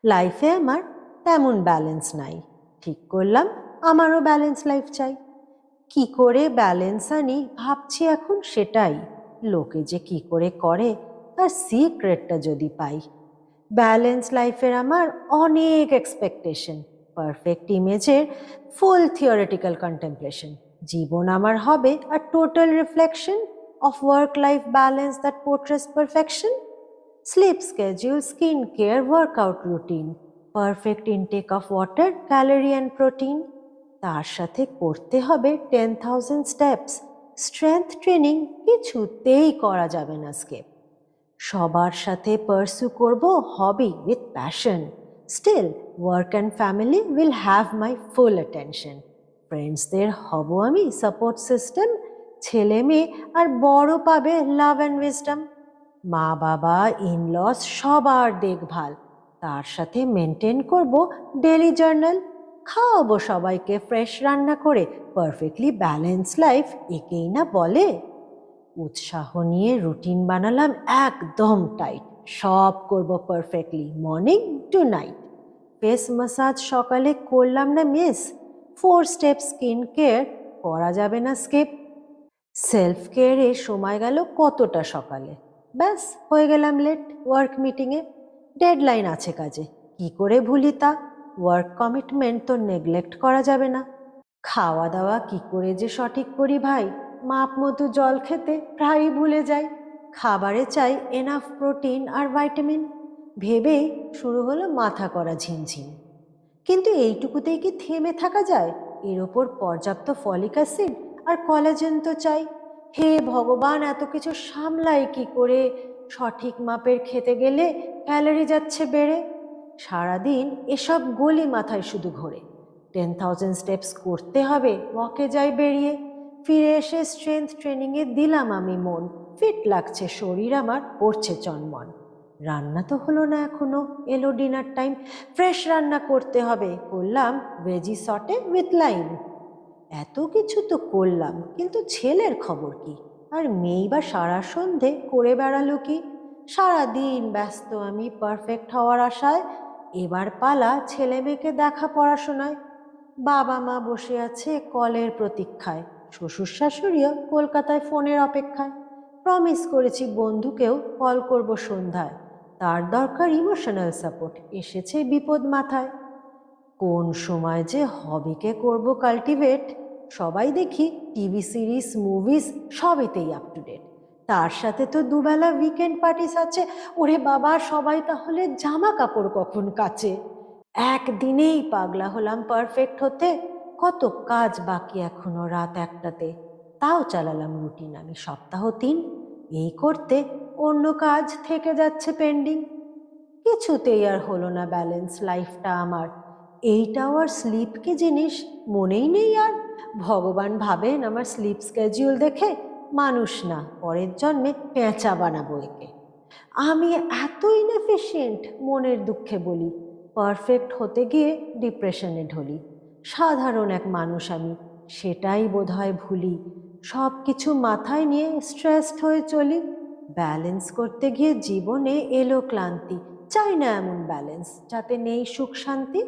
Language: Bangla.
লাইফে আমার তেমন ব্যালেন্স নাই। ঠিক করলাম আমারও ব্যালেন্স লাইফ চাই। কি করে ব্যালেন্স আনি ভাবছি এখন সেটাই। লোকে যে কি করে করে তার সিক্রেটটা যদি পাই। ব্যালেন্স লাইফের আমার অনেক এক্সপেকটেশন, পারফেক্ট ইমেজের ফুল থিওরিটিক্যাল কন্টেম্পলেশন। জীবন আমার হবে a total reflection of work life balance that portrays perfection. Sleep schedule, skincare, workout routine, perfect intake of water, calorie and protein। তার সাথে করতে হবে 10,000 স্টেপস। স্ট্রেংথ ট্রেনিং কিছুতেই করা যাবে না স্কিপ। সবার সাথে পার্সু করব hobby with passion. Still work and family will have my full attention. ফ্রেন্ডসদের হব আমি সাপোর্ট সিস্টেম। ছেলে মেয়ে আর বড় পাবে লাভ অ্যান্ড উইজডম। মা বাবা ইনলস সবার দেখভাল। তার সাথে মেনটেন করব ডেলি জার্নাল। খাওয়াবো সবাইকে ফ্রেশ রান্না করে। পারফেক্টলি ব্যালেন্স লাইফ একেই না বলে। উৎসাহ নিয়ে রুটিন বানালাম একদম টাইট। সব করব perfectly morning to night. Face massage সকালে করলাম না মিস। 4 স্টেপ স্কিন কেয়ার করা যাবে না স্কিপ। সেলফ কেয়ারে সময় গেল কতটা সকালে। ব্যাস হয়ে গেলাম লেট ওয়ার্ক মিটিংয়ে। ডেডলাইন আছে কাজে, কি করে ভুলি তা। ওয়ার্ক কমিটমেন্ট তো নেগলেক্ট করা যাবে না। খাওয়া দাওয়া কি করে যে সঠিক করি ভাই, মাপ মতো জল খেতে প্রায়ই ভুলে যাই। খাবারে চাই এনাফ প্রোটিন আর ভাইটামিন। ভেবেই শুরু হলো মাথা করা ঝিমঝিম। কিন্তু এইটুকুতেই কি থেমে থাকা যায়? এর ওপর পর্যাপ্ত ফলিক অ্যাসিড আর কোলাজেন তো চাই। হে ভগবান, এত কিছু সামলাই কি করে? সঠিক মাপের খেতে গেলে ক্যালোরি যাচ্ছে বেড়ে। সারাদিন এসব গলি মাথায় শুধু ঘোরে। 10,000 স্টেপস করতে হবে, ওয়াকে যাই বেরিয়ে। ফিরে এসে স্ট্রেংথ ট্রেনিংয়ে দিলাম আমি মন। ফিট লাগছে শরীর আমার, পড়ছে চনমন। রান্না তো হলো না এখনো, এলো ডিনার টাইম। ফ্রেশ রান্না করতে হবে, করলাম ভেজি সটে উইথ লাইম। এত কিছু তো করলাম, কিন্তু ছেলের খবর কি? আর মেয়েই বা সারা সন্ধে করে বেড়ালো কি? সারাদিন ব্যস্ত আমি পারফেক্ট হওয়ার আশায়। এবার পালা ছেলে মেয়েকে দেখা পড়াশোনায়। বাবা মা বসে আছে কলের প্রতীক্ষায়। শ্বশুর শাশুড়িও কলকাতায় ফোনের অপেক্ষায়। প্রমিস করেছি বন্ধুকেও কল করব সন্ধ্যায়। তার দরকার ইমোশনাল সাপোর্ট, এসেছে বিপদ মাথায়। কোন সময় যে হবিকে করব কাল্টিভেট। সবাই দেখি টিভি সিরিজ মুভিজ সবেতেই আপ টু ডেট। তার সাথে তো দুবেলা উইকেন্ড পার্টিস আছে। ওরে বাবা, সবাই তাহলে জামা কাপড় কখন কাচে? একদিনেই পাগলা হলাম পারফেক্ট হতে। কত কাজ বাকি এখনো রাত একটাতে। তাও চালালাম রুটিন আমি সপ্তাহ 3। এই করতে অন্য কাজ থেকে যাচ্ছে পেন্ডিং। কিছুতেই আর হলো না ব্যালেন্স লাইফটা আমার। 8 আওয়ার স্লিপ কি জিনিস মনেই নেই আর। ভগবান ভাবেন আমার স্লিপ স্কেডিউল দেখে মানুষ না, পরের জন্মে পেঁচা বানাবো একে। আমি এত ইনএফিশিয়েন্ট মনের দুঃখে বলি। পারফেক্ট হতে গিয়ে ডিপ্রেশনে ঢলি। সাধারণ এক মানুষ আমি, সেটাই বোধহয় ভুলি। সব কিছু মাথায় নিয়ে স্ট্রেসড হয়ে চলি। ব্যালেন্স করতে গিয়ে জীবনে এলো ক্লান্তি। চাই না এমন ব্যালেন্স যাতে নেই সুখ শান্তি।